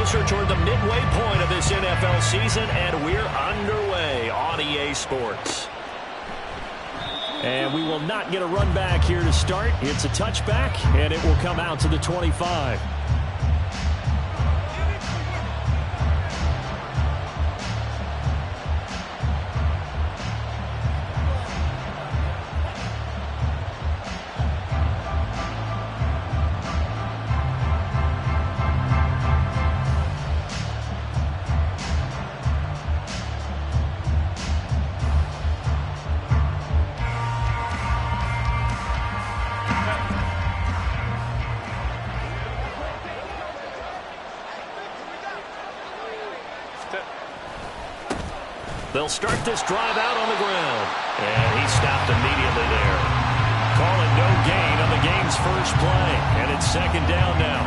closer toward the midway point of this NFL season, and we're underway on EA Sports. And we will not get a run back here to start. It's a touchback, and it will come out to the 25. They'll start this drive out on the ground. And he stopped immediately there. Calling no gain on the game's first play. And it's second down now.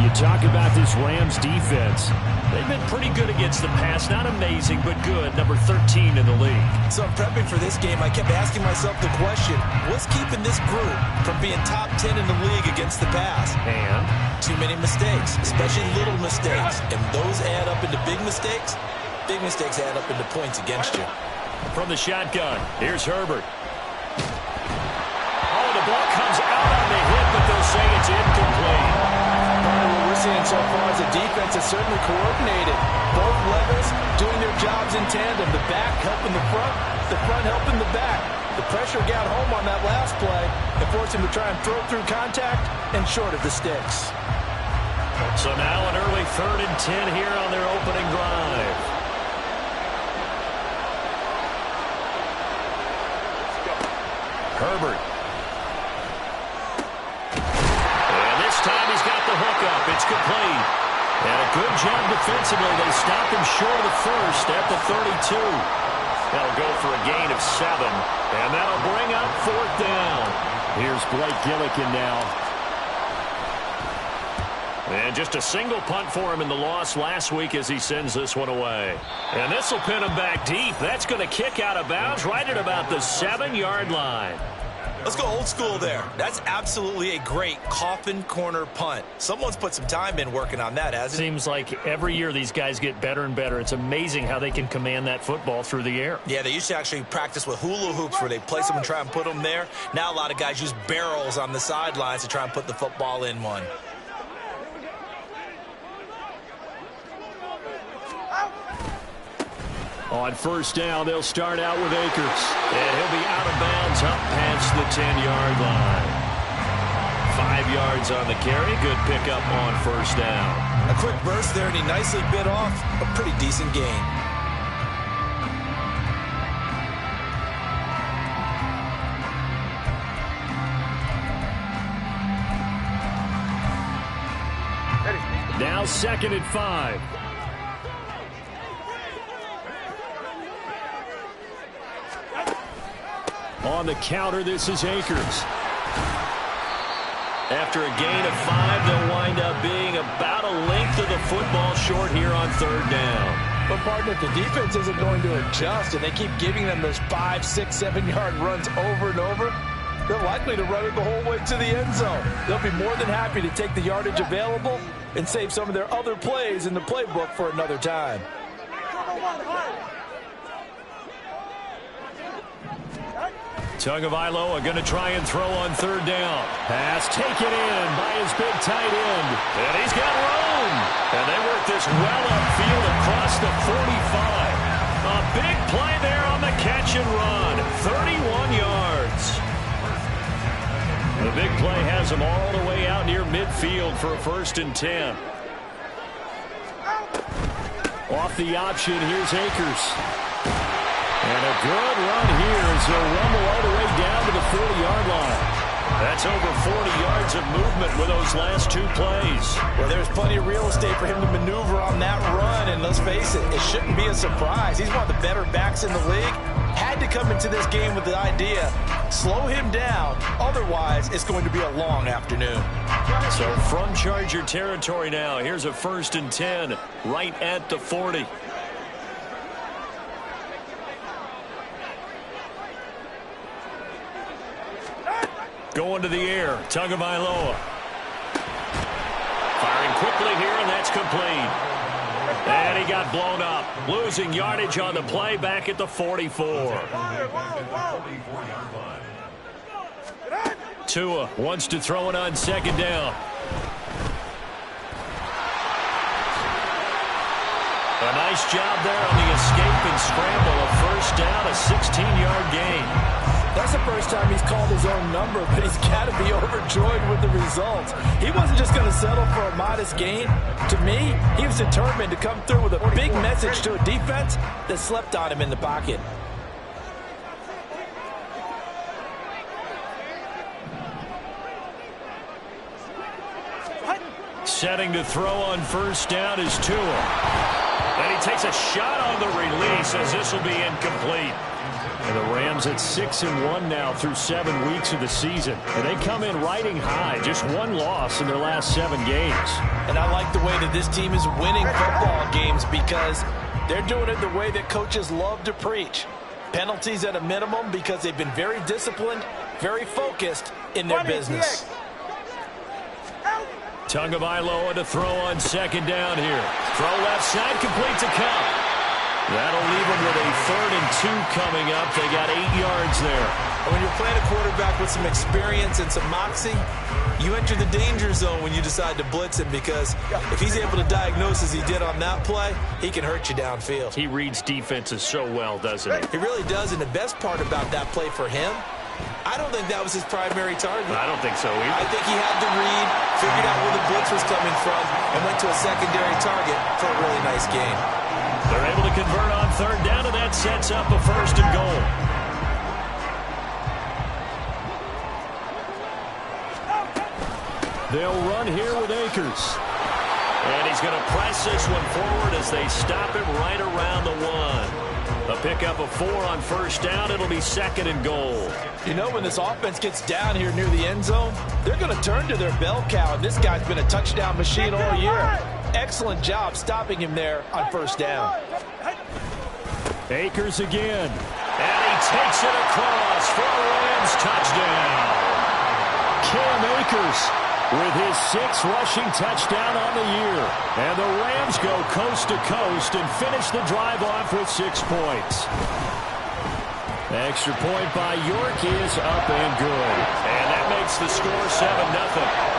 You talk about this Rams defense. They've been pretty good against the pass. Not amazing, but good. Number 13 in the league. So I'm prepping for this game. I kept asking myself the question, what's keeping this group from being top 10 in the league against the pass? And? Too many mistakes, especially little mistakes. And those add up into big mistakes. Big mistakes add up into points against you. From the shotgun, here's Herbert. Oh, the ball comes out on the hit, but they'll say it's incomplete. What we're seeing so far is the defense is certainly coordinated. Both levels doing their jobs in tandem. The back helping the front helping the back. The pressure got home on that last play and forced him to try and throw through contact and short of the sticks. So now an early 3rd and 10 here on their opening drive. Herbert. And this time he's got the hook up. It's complete. And a good job defensively. They stop him short of the first at the 32. That'll go for a gain of 7. And that'll bring up 4th down. Here's Blake Gillikin now. And just a single punt for him in the loss last week as he sends this one away. And this will pin him back deep. That's going to kick out of bounds right at about the 7-yard line. Let's go old school there. That's absolutely a great coffin corner punt. Someone's put some time in working on that, hasn't it? Seems like every year these guys get better and better. It's amazing how they can command that football through the air. Yeah, they used to actually practice with hula hoops where they place them and try and put them there. Now a lot of guys use barrels on the sidelines to try and put the football in one. On first down, they'll start out with Akers. And he'll be out of bounds up past the 10-yard line. 5 yards on the carry. Good pickup on first down. A quick burst there, and he nicely bit off a pretty decent gain. Now 2nd and 5. On the counter, this is Akers. After a gain of 5, they'll wind up being about a length of the football short here on 3rd down. But, partner, if the defense isn't going to adjust and they keep giving them those 5, 6, 7-yard runs over and over, they're likely to run it the whole way to the end zone. They'll be more than happy to take the yardage available and save some of their other plays in the playbook for another time. Tagovailoa going to try and throw on 3rd down. Pass taken in by his big tight end. And he's got room. And they work this well upfield across the 45. A big play there on the catch and run. 31 yards. The big play has him all the way out near midfield for a 1st and 10. Off the option, here's Akers. And a good run here as he'll rumble all the way down to the 40-yard line. That's over 40 yards of movement with those last 2 plays. Well, there's plenty of real estate for him to maneuver on that run, and let's face it, it shouldn't be a surprise. He's one of the better backs in the league. Had to come into this game with the idea, slow him down, otherwise it's going to be a long afternoon. So from Charger territory now, here's a 1st and 10 right at the 40. Going to the air, Tagovailoa. Firing quickly here, and that's complete. And he got blown up. Losing yardage on the play back at the 44. Tua wants to throw it on second down. A nice job there on the escape and scramble. A first down, a 16-yard gain. That's the first time he's called his own number, but he's got to be overjoyed with the results. He wasn't just going to settle for a modest gain. To me, he was determined to come through with a big message to a defense that slept on him in the pocket. Setting to throw on first down is Tua. And he takes a shot on the release as this will be incomplete. And the Rams at 6-1 now through 7 weeks of the season. And they come in riding high. Just one loss in their last 7 games. And I like the way that this team is winning football games because they're doing it the way that coaches love to preach. Penalties at a minimum because they've been very disciplined, very focused in their business. Tagovailoa to throw on second down here. Throw left side, complete to Cup. That'll leave them with a 3rd and 2 coming up. They got 8 yards there. And when you're playing a quarterback with some experience and some moxie, you enter the danger zone when you decide to blitz him because if he's able to diagnose as he did on that play, he can hurt you downfield. He reads defenses so well, doesn't he? He really does, and the best part about that play for him, I don't think that was his primary target. I don't think so either. I think he had the read, figured out where the blitz was coming from, and went to a secondary target for a really nice gain. They're able to convert on 3rd down, and that sets up a 1st and goal. They'll run here with Akers. And he's going to press this one forward as they stop him right around the 1. A pickup of 4 on first down. It'll be 2nd and goal. You know, when this offense gets down here near the end zone, they're going to turn to their bell cow, and this guy's been a touchdown machine all year. Excellent job stopping him there on first down. Akers again. And he takes it across for a Rams touchdown. Cam Akers with his 6th rushing touchdown on the year. And the Rams go coast to coast and finish the drive off with 6 points. Extra point by York is up and good. And that makes the score 7-0.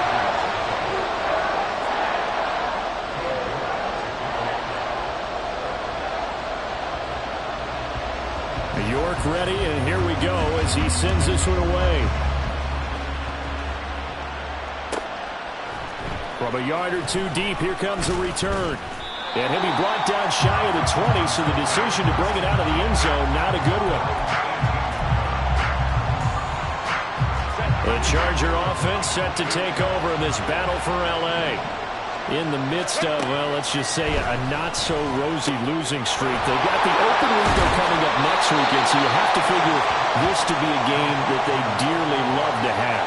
York ready, and here we go as he sends this one away. From a yard or 2 deep, here comes a return. And he'll be brought down shy of the 20, so the decision to bring it out of the end zone, not a good one. The Charger offense set to take over in this battle for L.A. In the midst of, well, let's just say a not-so-rosy losing streak. They've got the open window coming up next weekend, so you have to figure this to be a game that they dearly love to have.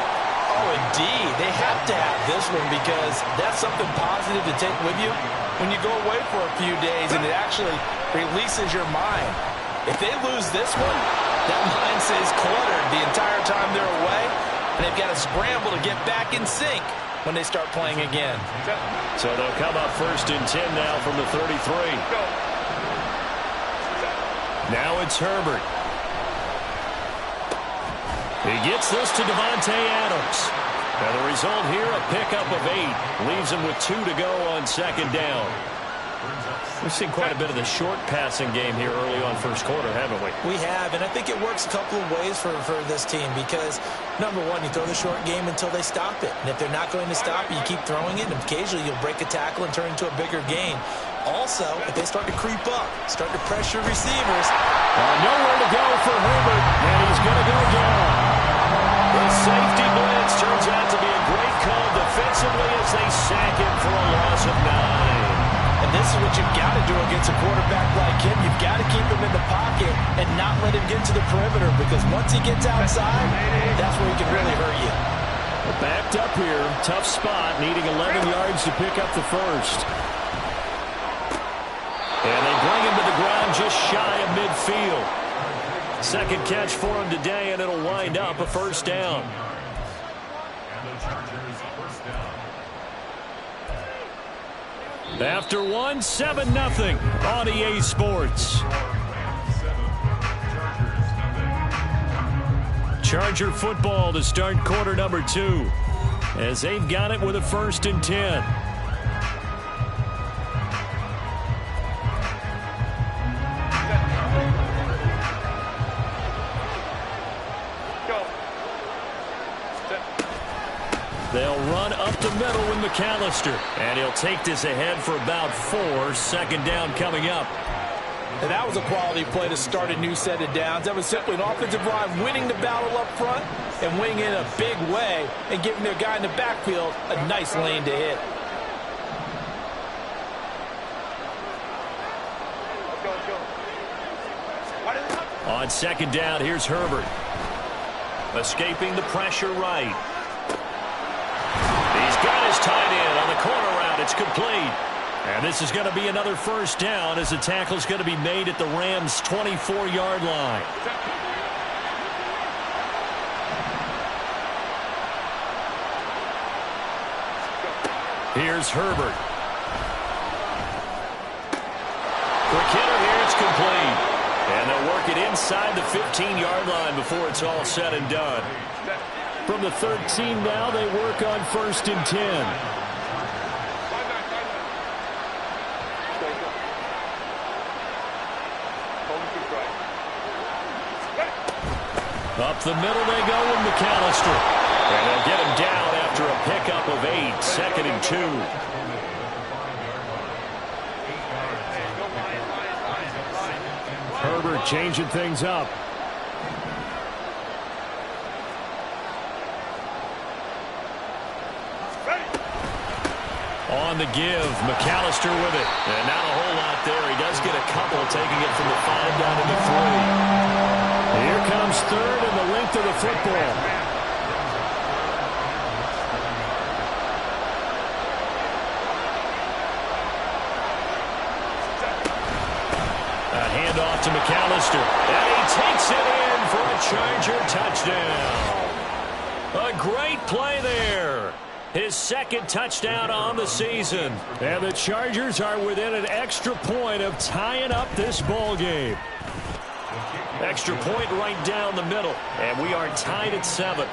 Oh, indeed. They have to have this one because that's something positive to take with you when you go away for a few days, and it actually releases your mind. If they lose this one, that mind stays cluttered the entire time they're away, and they've got to scramble to get back in sync when they start playing again. So they'll come up 1st and 10 now from the 33. Now it's Herbert. He gets this to Davante Adams. And the result here, a pickup of 8. Leaves him with 2 to go on 2nd down. We've seen quite a bit of the short passing game here early on first quarter, haven't we? We have, and I think it works a couple of ways for this team because, number one, you throw the short game until they stop it. And if they're not going to stop it, you keep throwing it, and occasionally you'll break a tackle and turn into a bigger gain. Also, if they start to creep up, start to pressure receivers. Nowhere to go for Herbert, and he's going to go down. The safety blitz turns out to be a great call defensively as they sack him for a loss of 9. And this is what you've got to do against a quarterback like him. You've got to keep him in the pocket and not let him get to the perimeter because once he gets outside, that's where he can really hurt you. Backed up here, tough spot, needing 11 yards to pick up the first. And they bring him to the ground just shy of midfield. 2nd catch for him today, and it'll wind up a 1st down. After one, 7-0 on EA Sports. Charger football to start quarter number 2 as they've got it with a 1st and 10. They'll run up the middle with McAllister, and he'll take this ahead for about 4. 2nd down coming up. And that was a quality play to start a new set of downs. That was simply an offensive line winning the battle up front and winning in a big way and giving their guy in the backfield a nice lane to hit. On 2nd down, here's Herbert. Escaping the pressure right. He's got his tight end on the corner route. It's complete. And this is going to be another 1st down as the tackle's going to be made at the Rams' 24-yard line. Here's Herbert. Quick hitter here. It's complete. And they'll work it inside the 15-yard line before it's all said and done. From the 13 now, they work on 1st and 10. Up the middle they go with McAllister. And they'll get him down after a pickup of 8. 2nd and 2. Herbert changing things up. On the give, McAllister with it. And not a whole lot there. He does get a couple, taking it from the 5 down to the 3. Here comes 3rd and the length of the football. A handoff to McAllister. And he takes it in for a Charger touchdown. A great play there. His 2nd touchdown on the season. And the Chargers are within an extra point of tying up this ball game. Extra point right down the middle. And we are tied at 7.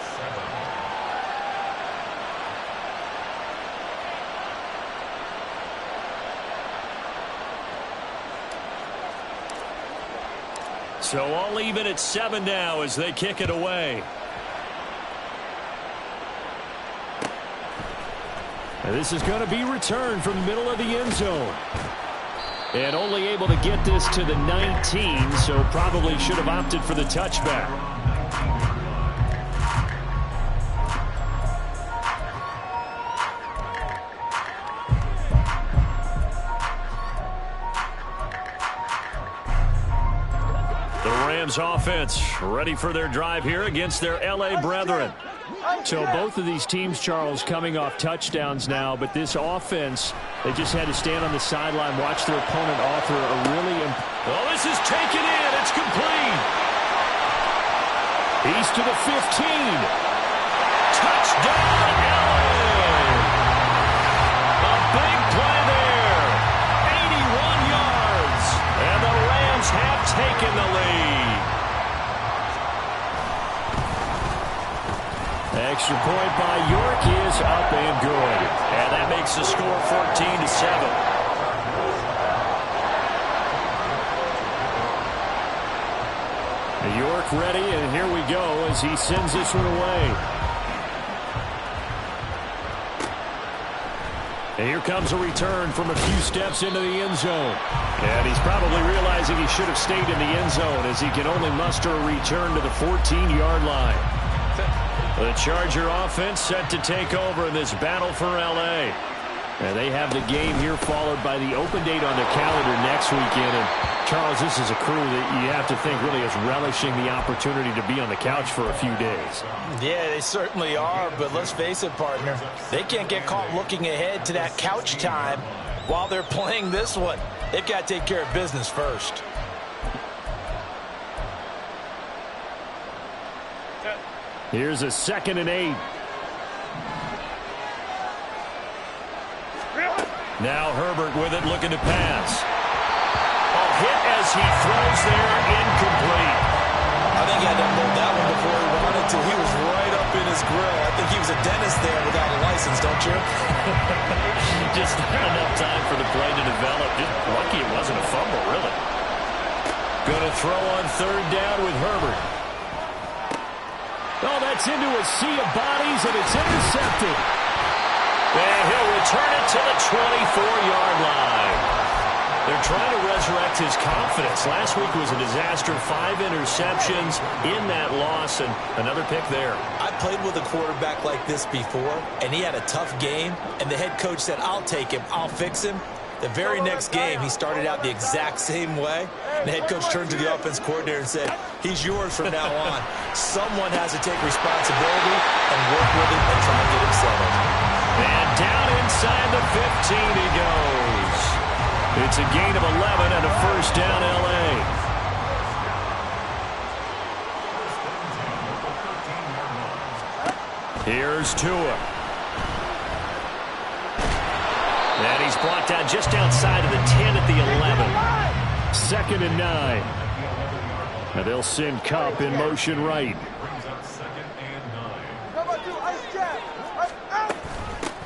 So all even at 7 now as they kick it away. And this is going to be returned from the middle of the end zone. And only able to get this to the 19, so probably should have opted for the touchback. The Rams offense ready for their drive here against their LA brethren. So both of these teams, Charles, coming off touchdowns now, but this offense, they just had to stand on the sideline, watch their opponent author a really... Oh, this is taken in. It's complete. He's to the 15. Touchdown, LA. A big play there. 81 yards. And the Rams have taken the lead. Extra point by York is up and good. And that makes the score 14-7. York ready, and here we go as he sends this one away. And here comes a return from a few steps into the end zone. And he's probably realizing he should have stayed in the end zone as he can only muster a return to the 14-yard line. The Charger offense set to take over in this battle for L.A. And they have the game here followed by the open date on the calendar next weekend. And Charles, this is a crew that you have to think really is relishing the opportunity to be on the couch for a few days. Yeah, they certainly are, but let's face it, partner. They can't get caught looking ahead to that couch time while they're playing this one. They've got to take care of business first. Here's a 2nd and 8. Now Herbert with it, looking to pass. Hit as he throws there, incomplete. I think he had to hold that one before he wanted to. He was right up in his grill. I think he was a dentist there without a license, don't you? Just not enough time for the play to develop. Just lucky it wasn't a fumble, really. Going to throw on third down with Herbert. Oh, that's into a sea of bodies, and it's intercepted. And he'll return it to the 24-yard line. They're trying to resurrect his confidence. Last week was a disaster. 5 interceptions in that loss, and another pick there. I played with a quarterback like this before, and he had a tough game, and the head coach said, I'll take him, I'll fix him. The very next game, he started out the exact same way. The head coach turned to the offense coordinator and said, he's yours from now on. Someone has to take responsibility and work with him and try to get him settled. And down inside the 15 he goes. It's a gain of 11 and a first down, L.A. Here's Tua. And he's brought down just outside of the 10 at the 11. 2nd and 9. And they'll send Kupp in motion right.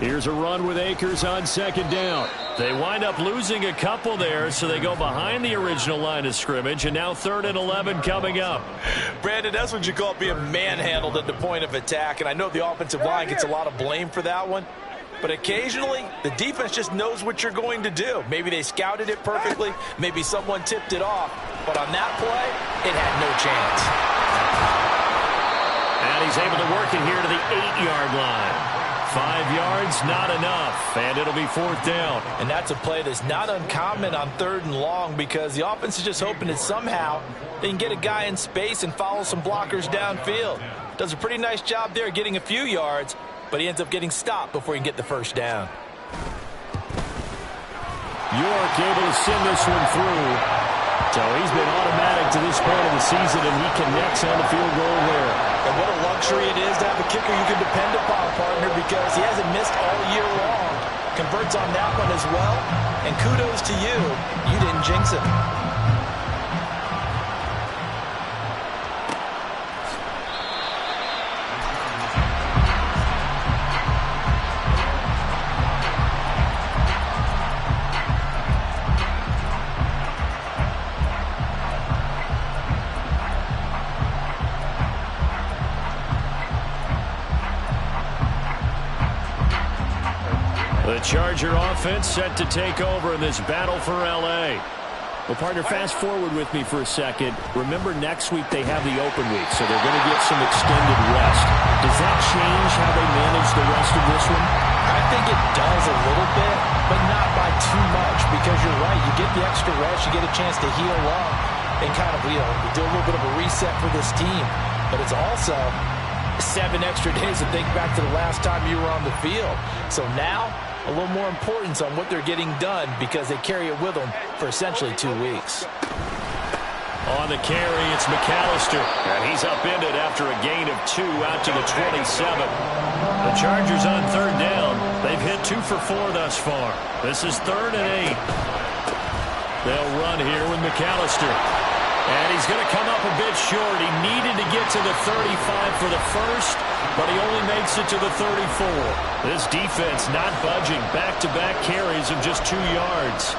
Here's a run with Akers on 2nd down. They wind up losing a couple there, so they go behind the original line of scrimmage, and now 3rd and 11 coming up. Brandon, that's what you call being manhandled at the point of attack, and I know the offensive line gets a lot of blame for that one, but occasionally the defense just knows what you're going to do. Maybe they scouted it perfectly, maybe someone tipped it off, but on that play, it had no chance. And he's able to work it here to the 8-yard line. 5 yards, not enough, and it'll be 4th down. And that's a play that's not uncommon on 3rd and long because the offense is just hoping that somehow they can get a guy in space and follow some blockers downfield. Does a pretty nice job there getting a few yards, but he ends up getting stopped before he can get the first down. York able to send this one through. So he's been automatic to this point of the season, and he connects on the field goal there. And what a luxury it is to have a kicker you can depend upon, partner, because he hasn't missed all year long. Converts on that one as well. And kudos to you. You didn't jinx him. The Charger offense set to take over in this battle for L.A. Well, partner, fast forward with me for a second. Remember, next week they have the open week, so they're going to get some extended rest. Does that change how they manage the rest of this one? I think it does a little bit, but not by too much, because you're right. You get the extra rest, you get a chance to heal up and kind of, do a little bit of a reset for this team. But it's also 7 extra days to think back to the last time you were on the field. So now, a little more importance on what they're getting done because they carry it with them for essentially 2 weeks. On the carry, it's McAllister, and he's upended after a gain of 2 out to the 27. The Chargers on 3rd down. They've hit 2 for 4 thus far. This is 3rd and 8. They'll run here with McAllister. And he's going to come up a bit short. He needed to get to the 35 for the first, but he only makes it to the 34. This defense not budging. Back-to-back carries of just 2 yards.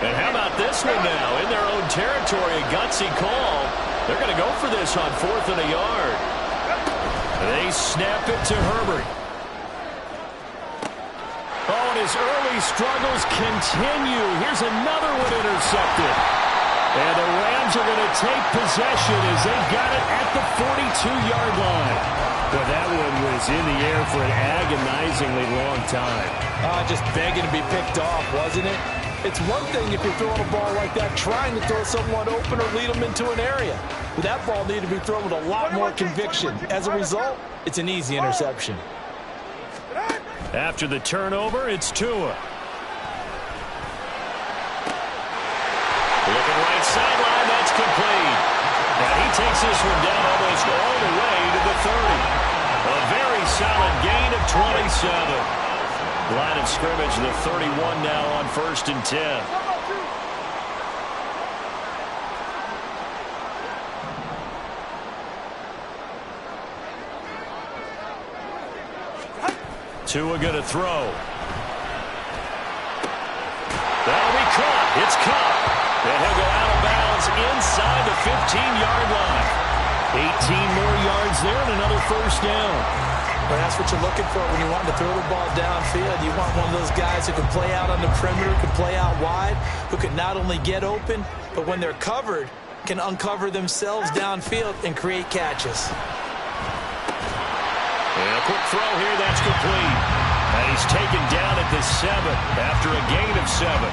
And how about this one now? In their own territory, a gutsy call. They're going to go for this on 4th and a yard. They snap it to Herbert. Oh, and his early struggles continue. Here's another one intercepted. And the Rams are going to take possession as they've got it at the 42-yard line. But that one was in the air for an agonizingly long time. Just begging to be picked off, wasn't it? It's one thing if you're throwing a ball like that, trying to throw someone open or lead them into an area. But that ball needed to be thrown with a lot more conviction. As a result, it's an easy interception. After the turnover, it's Tua. Looking right sideline, that's complete. And he takes this one down almost all the way to the 30. A very solid gain of 27. Line of scrimmage, the 31 now on 1st and 10. Tua going to throw. That'll be caught. It's caught. And he'll go out of bounds inside the 15-yard line. 18 more yards there and another first down. Well, that's what you're looking for when you want to throw the ball downfield. You want one of those guys who can play out on the perimeter, can play out wide, who can not only get open, but when they're covered, can uncover themselves downfield and create catches. And a quick throw here, that's complete. And he's taken down at the 7 after a gain of 7.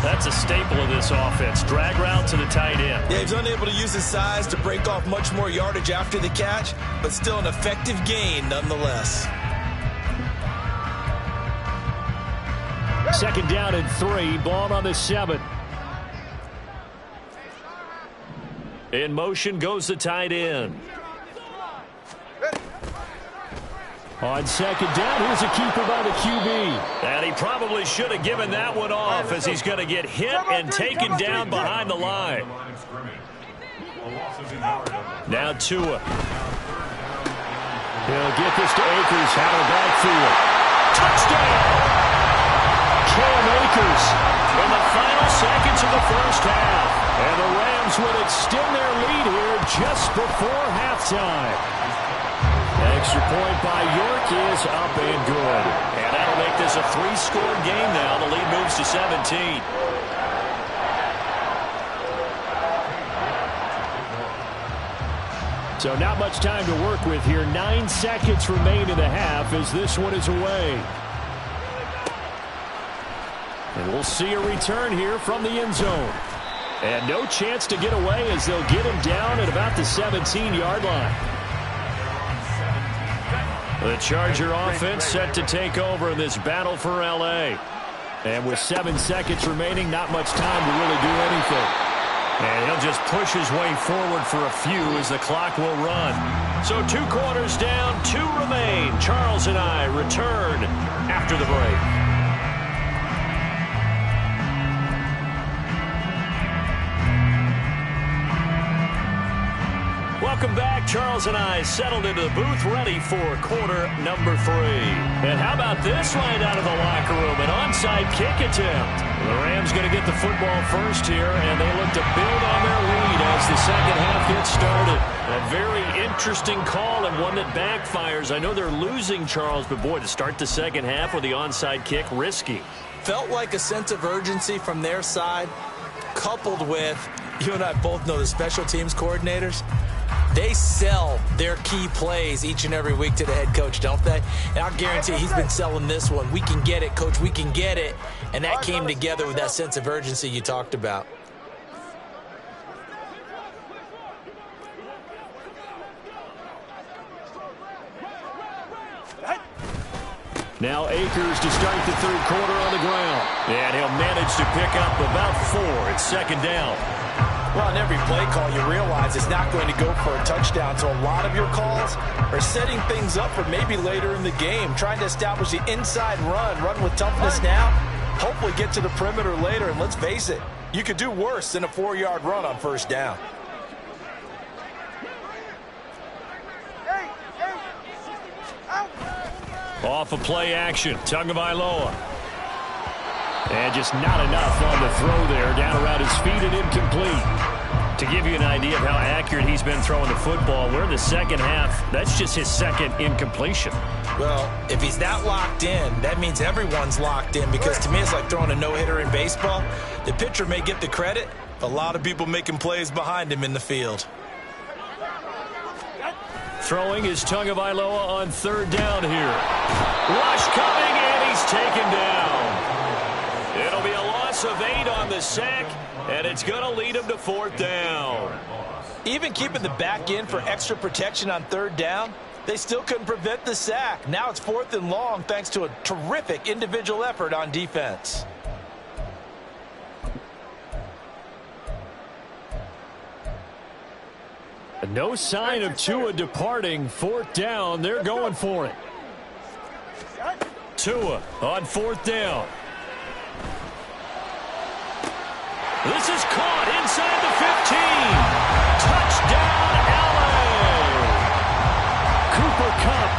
That's a staple of this offense. Drag route to the tight end. Yeah, he's unable to use his size to break off much more yardage after the catch, but still an effective gain nonetheless. 2nd down and 3. Ball on the 7. In motion goes the tight end. On 2nd down, here's a keeper by the QB. And he probably should have given that one off as he's going to get hit and taken down behind the line. Now Tua. He'll get this to Akers out of the backfield. Touchdown! Cam Akers in the final seconds of the first half. And the Rams will extend their lead here just before halftime. Extra point by York is up and good. And that'll make this a 3-score game now. The lead moves to 17. So not much time to work with here. 9 seconds remain in the half as this one is away. And we'll see a return here from the end zone. And no chance to get away as they'll get him down at about the 17-yard line. The Charger offense set to take over in this battle for L.A. And with 7 seconds remaining, not much time to really do anything. And he'll just push his way forward for a few as the clock will run. So 2 quarters down, 2 remain. Charles and I return after the break. Welcome back. Charles and I settled into the booth ready for quarter number 3. And how about this right out of the locker room? An onside kick attempt. The Rams going to get the football first here, and they look to build on their lead as the second half gets started. A very interesting call and one that backfires. I know they're losing, Charles, but boy, to start the second half with the onside kick, risky. Felt like a sense of urgency from their side, coupled with, you and I both know the special teams coordinators. They sell their key plays each and every week to the head coach, don't they? And I'll guarantee he's been selling this one. We can get it, coach. We can get it. And that came together with that sense of urgency you talked about. Now Akers to start the third quarter on the ground. And he'll manage to pick up about 4. It's 2nd down. Well, in every play call, you realize it's not going to go for a touchdown. So a lot of your calls are setting things up for maybe later in the game, trying to establish the inside run with toughness now, hopefully get to the perimeter later. And let's face it, you could do worse than a 4-yard run on 1st down. Off of play action, Tagovailoa. And just not enough on the throw there. Down around his feet and incomplete. To give you an idea of how accurate he's been throwing the football, we're in the second half. That's just his 2nd incompletion. Well, if he's that locked in, that means everyone's locked in, because to me it's like throwing a no-hitter in baseball. The pitcher may get the credit, a lot of people making plays behind him in the field. Throwing is Tagovailoa on 3rd down here. Rush coming, and he's taken down. It'll be a loss of 8 on the sack, and it's going to lead him to 4th down. Even keeping the back in for extra protection on 3rd down, they still couldn't prevent the sack. Now it's 4th and long thanks to a terrific individual effort on defense. No sign of Tua departing. Fourth down. They're going for it. Tua on fourth down. This is caught inside the 15. Touchdown, LA. Cooper Kupp,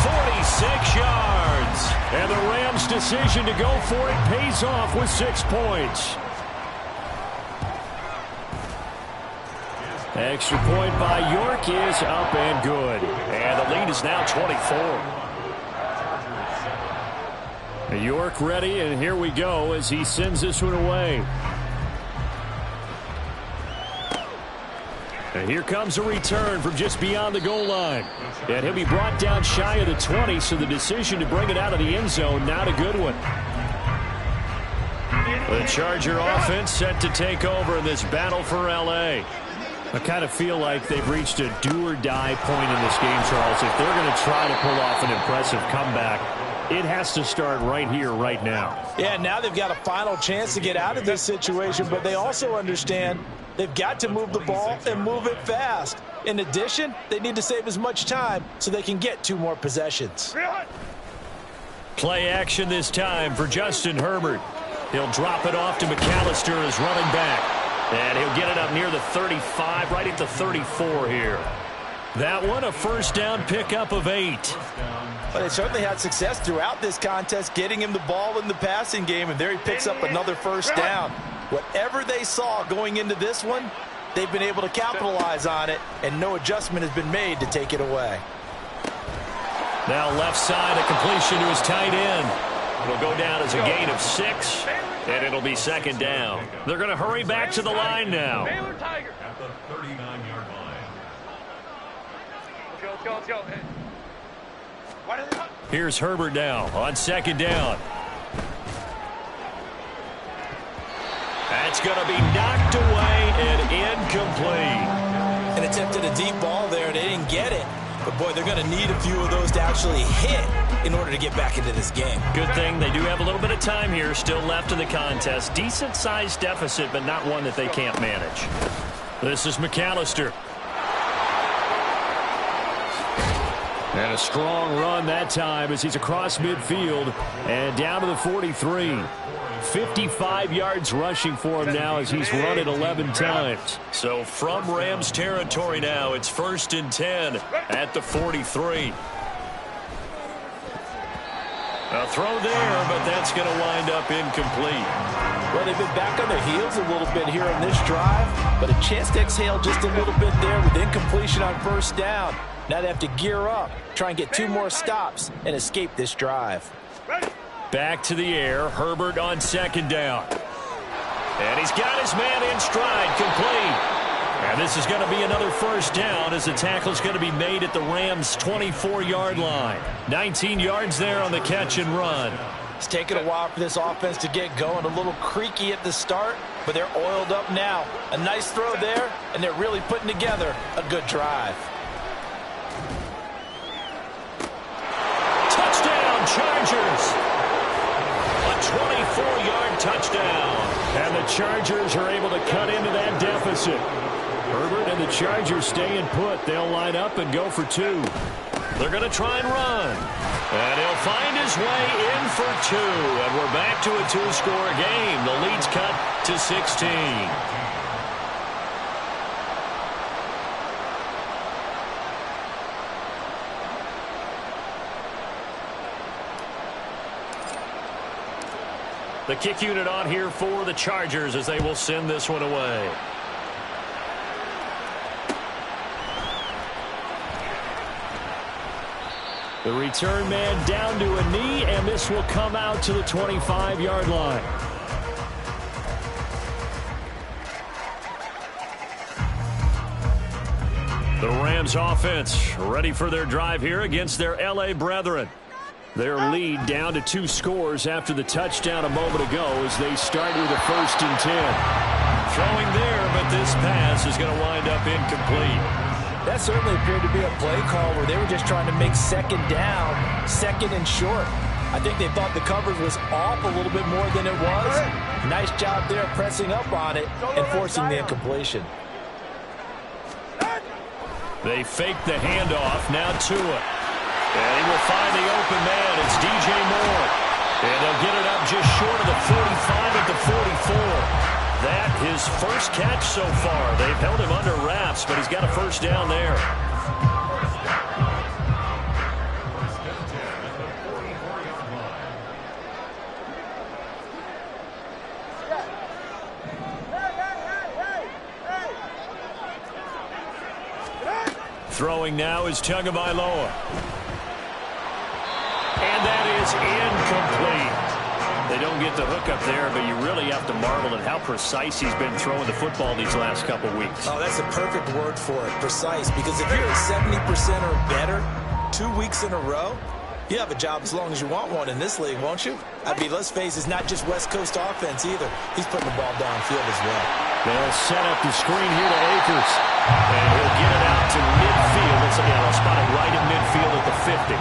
46 yards. And the Rams' decision to go for it pays off with 6 points. Extra point by York is up and good. And the lead is now 24. York ready, and here we go as he sends this one away. And here comes a return from just beyond the goal line. And he'll be brought down shy of the 20, so the decision to bring it out of the end zone, not a good one. The Charger offense set to take over in this battle for L.A. I kind of feel like they've reached a do-or-die point in this game, Charles. If they're going to try to pull off an impressive comeback, it has to start right here, right now. Yeah, now they've got a final chance to get out of this situation, but they also understand they've got to move the ball and move it fast. In addition, they need to save as much time so they can get 2 more possessions. Play action this time for Justin Herbert. He'll drop it off to McAllister as running back. And he'll get it up near the 35, right at the 34 here. That one, a first down pickup of 8. But they certainly had success throughout this contest, getting him the ball in the passing game, and there he picks up another first down. Whatever they saw going into this one, they've been able to capitalize on it, and no adjustment has been made to take it away. Now left side, a completion to his tight end. It'll go down as a gain of 6, and it'll be second down. They're going to hurry back to the line now. At the 39-yard line. Let's go. Here's Herbert now on second down. That's going to be knocked away and incomplete. And attempted a deep ball there, and they didn't get it. But, boy, they're going to need a few of those to actually hit in order to get back into this game. Good thing they do have a little bit of time here still left in the contest. Decent-sized deficit, but not one that they can't manage. This is McAllister. And a strong run that time as he's across midfield and down to the 43. 55 yards rushing for him now as he's run it 11 times. So from Rams territory now, it's 1st and 10 at the 43. A throw there, but that's going to wind up incomplete. Well, they've been back on their heels a little bit here on this drive, but a chance to exhale just a little bit there with incompletion on first down. Now they have to gear up, try and get 2 more stops, and escape this drive. Back to the air, Herbert on second down. And he's got his man in stride, complete. And this is going to be another first down as the tackle is going to be made at the Rams' 24-yard line. 19 yards there on the catch and run. It's taken a while for this offense to get going. A little creaky at the start, but they're oiled up now. A nice throw there, and they're really putting together a good drive. Touchdown, Chargers! A 24-yard touchdown. And the Chargers are able to cut into that deficit. Herbert and the Chargers staying put. They'll line up and go for 2. They're going to try and run. And he'll find his way in for 2. And we're back to a 2-score game. The lead's cut to 16. The kick unit on here for the Chargers as they will send this one away. The return man down to a knee, and this will come out to the 25-yard line. The Rams offense ready for their drive here against their L.A. brethren. Their lead down to 2 scores after the touchdown a moment ago as they start with a 1st and 10. Throwing there, but this pass is going to wind up incomplete. That certainly appeared to be a play call where they were just trying to make second down, 2nd and short. I think they thought the coverage was off a little bit more than it was. Nice job there pressing up on it and forcing the incompletion. They fake the handoff. Now Tua. And he will find the open man. It's DJ Moore. And they'll get it up just short of the 45 at the 44. That his first catch so far. They've held him under wraps, but he's got a first down there. Throwing now is Tagovailoa. And that is incomplete. They don't get the hook up there, but you really have to marvel at how precise he's been throwing the football these last couple weeks. Oh, that's a perfect word for it, precise. Because if you're at 70% or better 2 weeks in a row, you have a job as long as you want one in this league, won't you? I mean, let's face it, it's not just West Coast offense either. He's putting the ball downfield as well. They'll set up the screen here to Akers. And he'll get it out to midfield. They'll spot it right at midfield at the 50.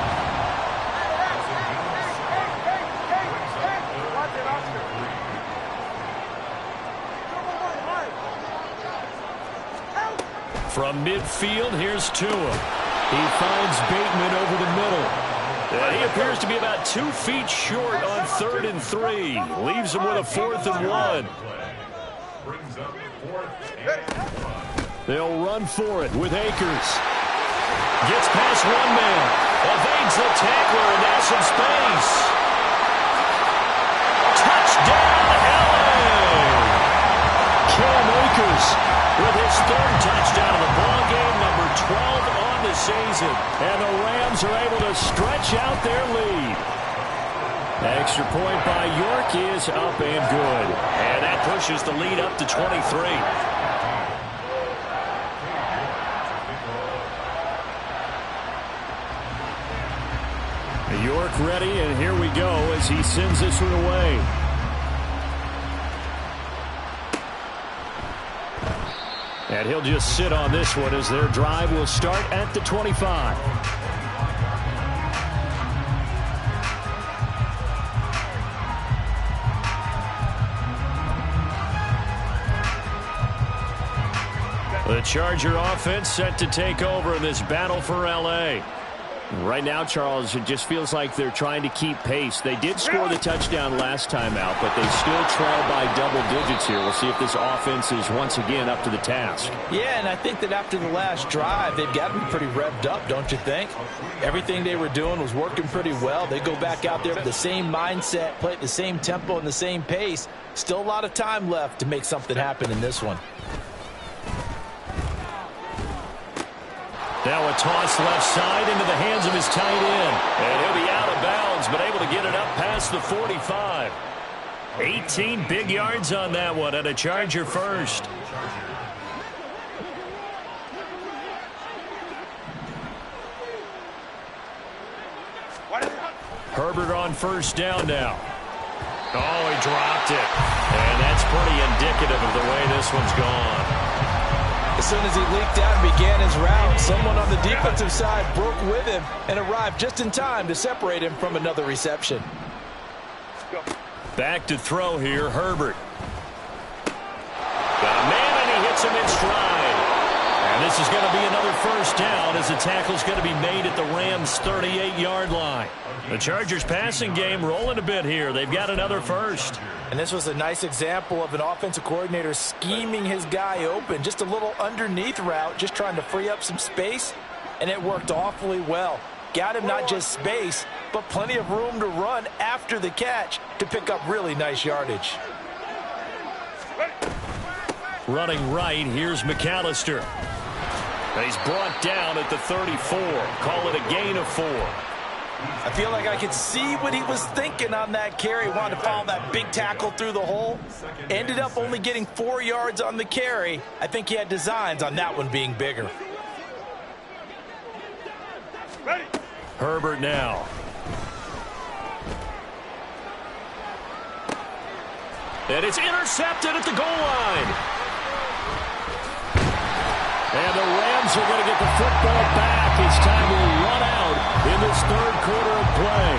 From midfield, here's Tua. He finds Bateman over the middle. He appears to be about 2 feet short on 3rd and 3. Leaves him with a 4th and 1. They'll run for it with Akers. Gets past one man. Evades the tackler and now some space. Touchdown, LA! Cam Akers with his 3rd touchdown of the ball game, number 12 on the season. And the Rams are able to stretch out their lead. Extra point by York is up and good. And that pushes the lead up to 23. York ready, and here we go as he sends this one away. And he'll just sit on this one as their drive will start at the 25. The Charger offense set to take over in this battle for L.A. Right now, Charles, it just feels like they're trying to keep pace. They did score the touchdown last time out, but they still trail by double digits here. We'll see if this offense is once again up to the task. Yeah, and I think that after the last drive, they've got to be pretty revved up, don't you think? Everything they were doing was working pretty well. They go back out there with the same mindset, play at the same tempo and the same pace. Still a lot of time left to make something happen in this one. Now a toss left side into the hands of his tight end. And he'll be out of bounds, but able to get it up past the 45. 18 big yards on that one, and a Charger first. Herbert on first down now. Oh, he dropped it. And that's pretty indicative of the way this one's gone. As soon as he leaked out and began his route, someone on the defensive side broke with him and arrived just in time to separate him from another reception. Back to throw here, Herbert. Got a man, and he hits him in stride. And this is going to be another first down as the tackle's going to be made at the Rams' 38-yard line. The Chargers' passing game rolling a bit here. They've got another first. And this was a nice example of an offensive coordinator scheming his guy open. Just a little underneath route, just trying to free up some space, and it worked awfully well. Got him not just space, but plenty of room to run after the catch to pick up really nice yardage. Running right, here's McAllister. He's brought down at the 34. Call it a gain of 4. I feel like I could see what he was thinking on that carry. Wanted to follow that big tackle through the hole. Ended up only getting 4 yards on the carry. I think he had designs on that one being bigger. Ready. Herbert now. And it's intercepted at the goal line. And the Rams are going to get the football back. It's time to run out in this third quarter of play.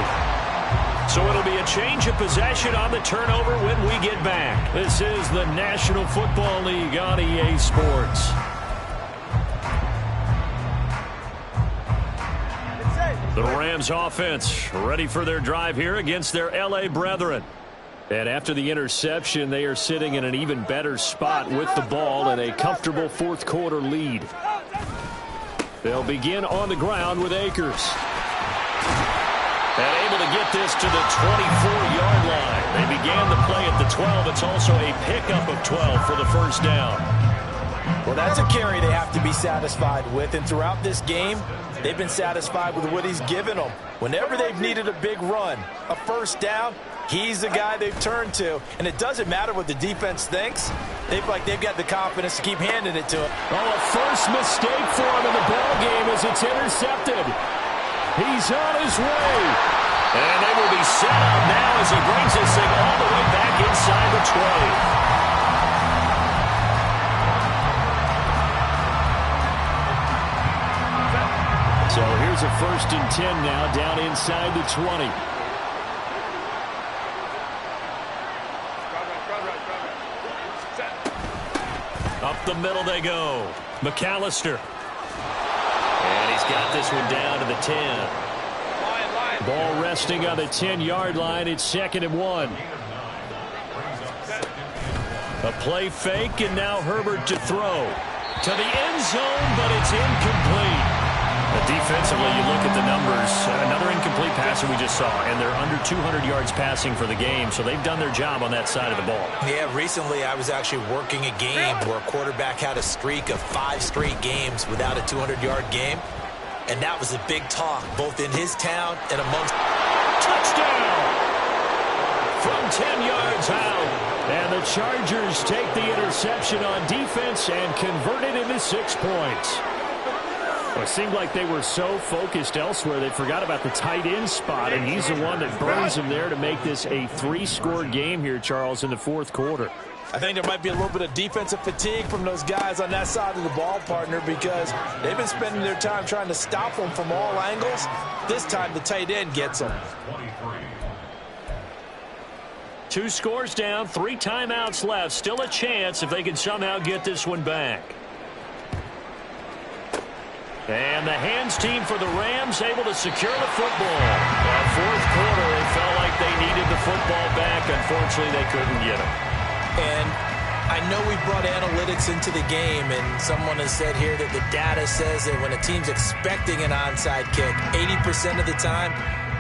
So it'll be a change of possession on the turnover when we get back. This is the National Football League on EA Sports. The Rams offense ready for their drive here against their L.A. brethren. And after the interception, they are sitting in an even better spot with the ball and a comfortable fourth quarter lead. They'll begin on the ground with Akers. And able to get this to the 24-yard line. They began the play at the 12. It's also a pickup of 12 for the first down. Well, that's a carry they have to be satisfied with. And throughout this game, they've been satisfied with what he's given them. Whenever they've needed a big run, a first down, he's the guy they've turned to. And it doesn't matter what the defense thinks. They've got the confidence to keep handing it to him. Oh, a first mistake for him in the ball game as it's intercepted. He's on his way. And they will be set up now as he brings this thing all the way back inside the 20. So here's a 1st and 10 now down inside the 20. Up the middle they go. McAllister. And he's got this one down to the 10. Ball resting on the 10-yard line. It's 2nd and 1. A play fake, and now Herbert to throw. To the end zone, but it's incomplete. Defensively, you look at the numbers. Another incomplete pass that we just saw, and they're under 200 yards passing for the game, so they've done their job on that side of the ball. Yeah, recently I was actually working a game where a quarterback had a streak of 5 straight games without a 200-yard game, and that was a big talk, both in his town and amongst... Touchdown! From 10 yards out, and the Chargers take the interception on defense and convert it into 6 points. Well, it seemed like they were so focused elsewhere they forgot about the tight end spot, and he's the one that burns them there to make this a 3-score game here, Charles, in the fourth quarter. I think there might be a little bit of defensive fatigue from those guys on that side of the ball, partner, because they've been spending their time trying to stop them from all angles. This time the tight end gets them. 2 scores down, 3 timeouts left. Still a chance if they can somehow get this one back. And the hands team for the Rams able to secure the football. That fourth quarter, they felt like they needed the football back. Unfortunately, they couldn't get it. And I know we brought analytics into the game, and someone has said here that the data says that when a team's expecting an onside kick, 80% of the time,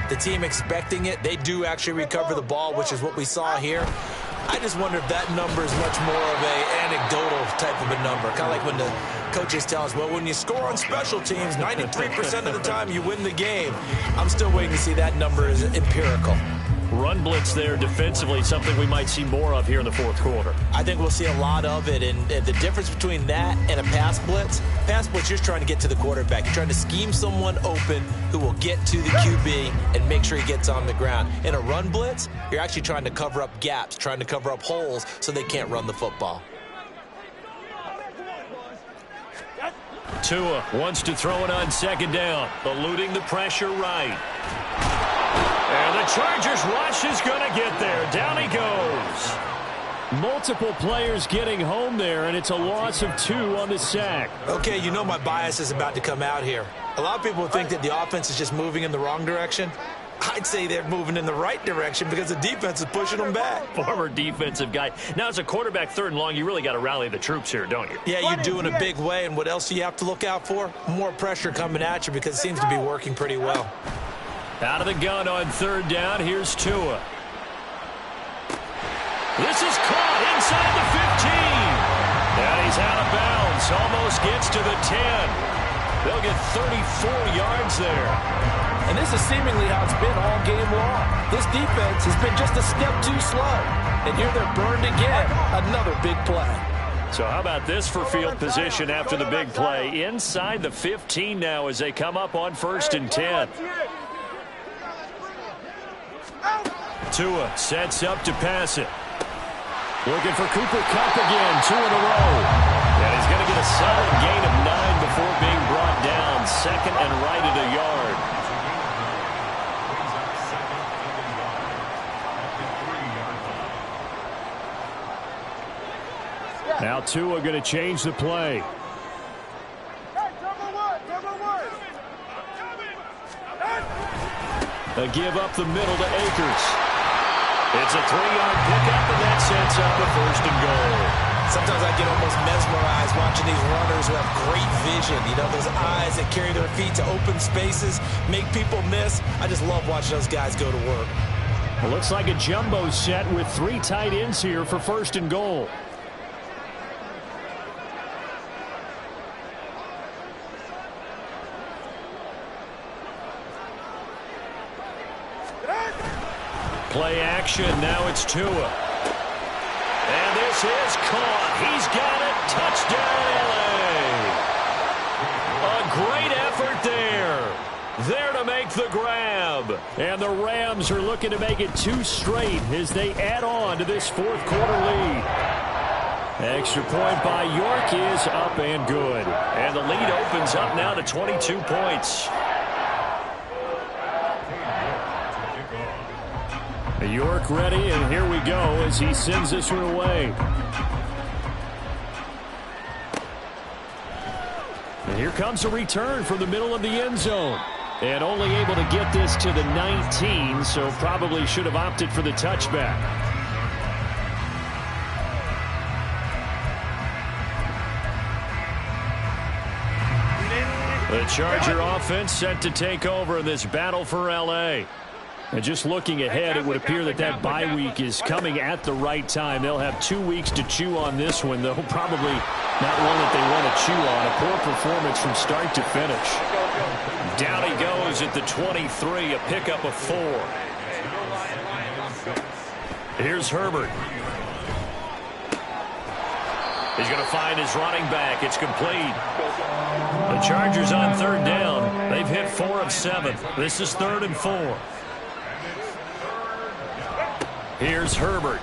the team expecting it, they do actually recover the ball, which is what we saw here. I just wonder if that number is much more of a anecdotal type of a number. Kind of like when the coaches tell us, well, when you score on special teams, 93% of the time you win the game. I'm still waiting to see that number is empirical. Run blitz there defensively, something we might see more of here in the fourth quarter. I think we'll see a lot of it, and the difference between that and a pass blitz, you're trying to get to the quarterback. You're trying to scheme someone open who will get to the QB and make sure he gets on the ground. In a run blitz, you're actually trying to cover up gaps, trying to cover up holes so they can't run the football. Tua wants to throw it on 2nd down, eluding the pressure right. And the Chargers rush is going to get there. Down he goes. Multiple players getting home there, and it's a loss of 2 on the sack. Okay, you know my bias is about to come out here. A lot of people think that the offense is just moving in the wrong direction. I'd say they're moving in the right direction because the defense is pushing them back. Former defensive guy. Now, as a quarterback 3rd and long, you really got to rally the troops here, don't you? Yeah, you do in a big way, and what else do you have to look out for? More pressure coming at you because it seems to be working pretty well. Out of the gun on 3rd down, here's Tua. This is caught inside the 15. And he's out of bounds, almost gets to the 10. They'll get 34 yards there. And this is seemingly how it's been all game long. This defense has been just a step too slow. And here they're burned again. Another big play. So how about this for field position after the big play? Inside the 15 now as they come up on 1st and 10. Tua sets up to pass it. Looking for Cooper Kupp again, 2 in a row. And he's going to get a solid gain of 9 before being brought down. 2nd and right at a yard. Now Tua going to change the play. A give up the middle to Akers. It's a 3-yard pickup, and that sets up a 1st and goal. Sometimes I get almost mesmerized watching these runners who have great vision. You know, those eyes that carry their feet to open spaces, make people miss. I just love watching those guys go to work. It looks like a jumbo set with 3 tight ends here for 1st and goal. Play action. Now it's Tua. And this is caught. He's got it. Touchdown, LA. A great effort there. There to make the grab. And the Rams are looking to make it 2 straight as they add on to this 4th quarter lead. Extra point by York is up and good. And the lead opens up now to 22 points. York ready, and here we go as he sends this one away. And here comes a return from the middle of the end zone. And only able to get this to the 19, so probably should have opted for the touchback. The Charger offense set to take over in this battle for L.A. And just looking ahead, it would appear that that bye week is coming at the right time. They'll have 2 weeks to chew on this one, though probably not one that they want to chew on. A poor performance from start to finish. Down he goes at the 23, a pickup of 4. Here's Herbert. He's going to find his running back. It's complete. The Chargers on 3rd down. They've hit 4 of 7. This is 3rd and 4. Here's Herbert.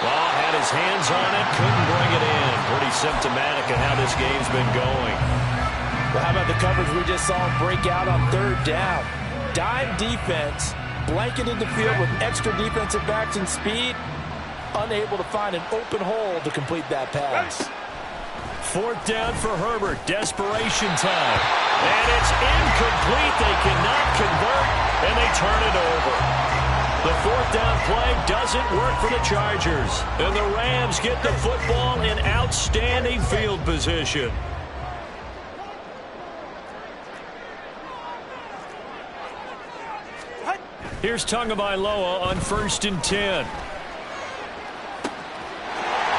Well, had his hands on it, couldn't bring it in. Pretty symptomatic of how this game's been going. Well, how about the coverage we just saw him break out on 3rd down? Dime defense, blanketed the field with extra defensive backs and speed, unable to find an open hole to complete that pass. 4th down for Herbert. Desperation time. And it's incomplete. They cannot convert, and they turn it over. The 4th down play doesn't work for the Chargers. And the Rams get the football in outstanding field position. Here's Tagovailoa on 1st and 10.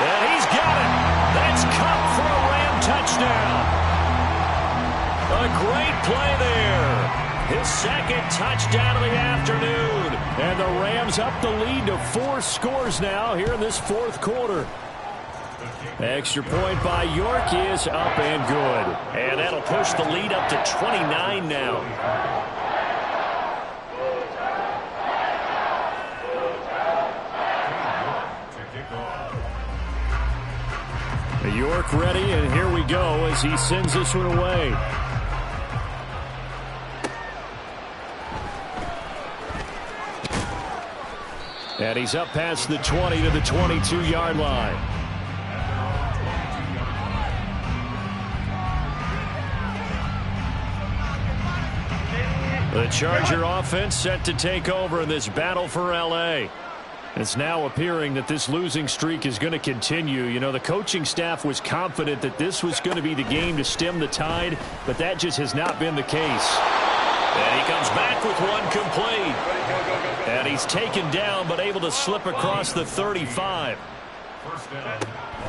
And he's got it. That's Kupp for a Ram touchdown. A great play there. His 2nd touchdown of the afternoon. And the Rams up the lead to 4 scores now here in this 4th quarter. Extra point by York is up and good. And that'll push the lead up to 29 now. York ready, and here we go as he sends this one away. And he's up past the 20 to the 22-yard line. The Charger offense set to take over in this battle for L.A. It's now appearing that this losing streak is going to continue. You know, the coaching staff was confident that this was going to be the game to stem the tide, but that just has not been the case. And he comes back with one complete. And he's taken down, but able to slip across the 35.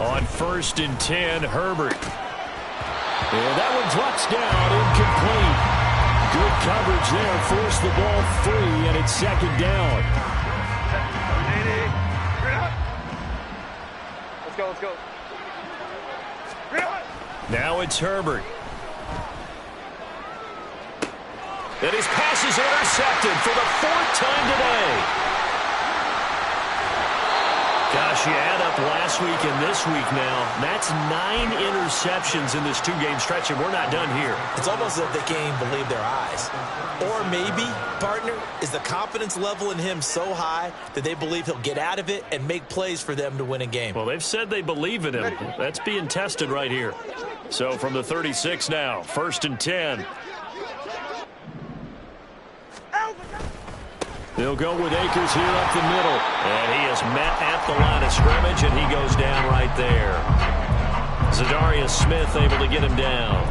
On 1st and 10, Herbert. And that one drops down, incomplete. Good coverage there, forced the ball free, and it's 2nd down. Let's go. Now it's Herbert. And his pass is intercepted for the 4th time today. Gosh, you add up last week and this week now. That's 9 interceptions in this 2-game stretch, and we're not done here. It's almost as if they can't even believe their eyes. Or maybe, partner, is the confidence level in him so high that they believe he'll get out of it and make plays for them to win a game. Well, they've said they believe in him. That's being tested right here. So from the 36 now, 1st and 10. They'll go with Akers here up the middle. And he is met at the line of scrimmage, and he goes down right there. Zadarius Smith able to get him down.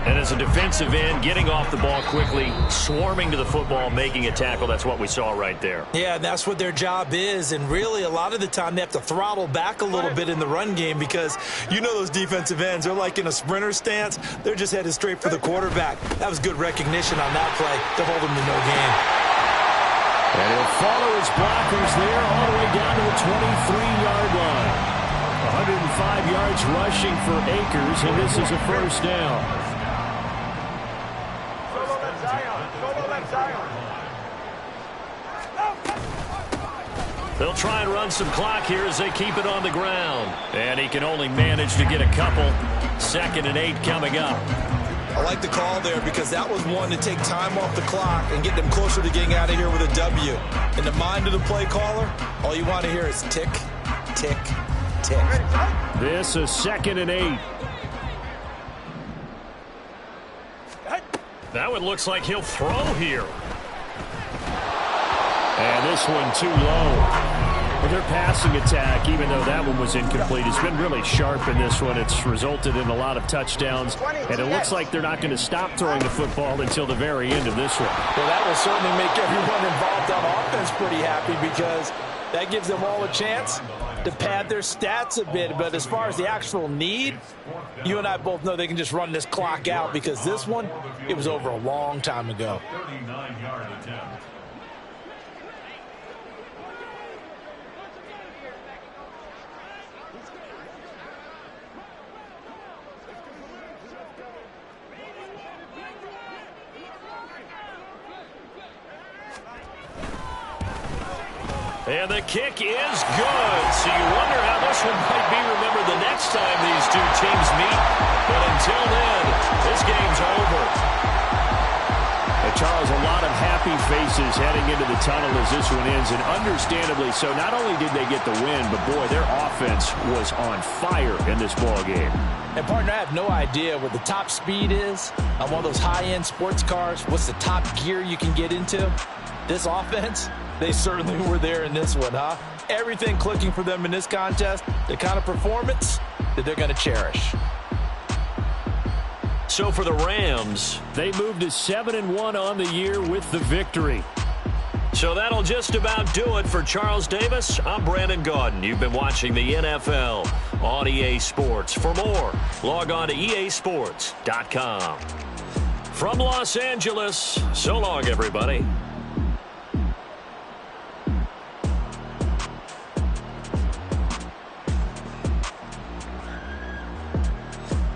And as a defensive end, getting off the ball quickly, swarming to the football, making a tackle. That's what we saw right there. Yeah, that's what their job is. And really, a lot of the time, they have to throttle back a little bit in the run game because you know those defensive ends, they're like in a sprinter stance. They're just headed straight for the quarterback. That was good recognition on that play to hold them to no gain. And he'll follow his blockers there all the way down to the 23-yard line. 105 yards rushing for Akers, and this is a first down. They'll try and run some clock here as they keep it on the ground. And he can only manage to get a couple. 2nd and 8 coming up. I like the call there because that was one to take time off the clock and get them closer to getting out of here with a W. In the mind of the play caller, all you want to hear is tick, tick, tick. This is 2nd and 8. That one looks like he'll throw here. And this one too low. Well, their passing attack, even though that one was incomplete, has been really sharp in this one. It's resulted in a lot of touchdowns, and it looks like they're not going to stop throwing the football until the very end of this one. Well, that will certainly make everyone involved on offense pretty happy because that gives them all a chance to pad their stats a bit. But as far as the actual need, you and I both know they can just run this clock out because this one, it was over a long time ago. 39-yard attempt. And the kick is good. So you wonder how this one might be remembered the next time these two teams meet. But until then, this game's over. And Charles, a lot of happy faces heading into the tunnel as this one ends. And understandably so, not only did they get the win, but boy, their offense was on fire in this ball game. And partner, I have no idea what the top speed is on one of those high-end sports cars. What's the top gear you can get into? This offense, they certainly were there in this one, huh? Everything clicking for them in this contest, the kind of performance that they're going to cherish. So for the Rams, they moved to 7-1 on the year with the victory. So that'll just about do it for Charles Davis. I'm Brandon Gaudin. You've been watching the NFL on EA Sports. For more, log on to easports.com. From Los Angeles, so long, everybody.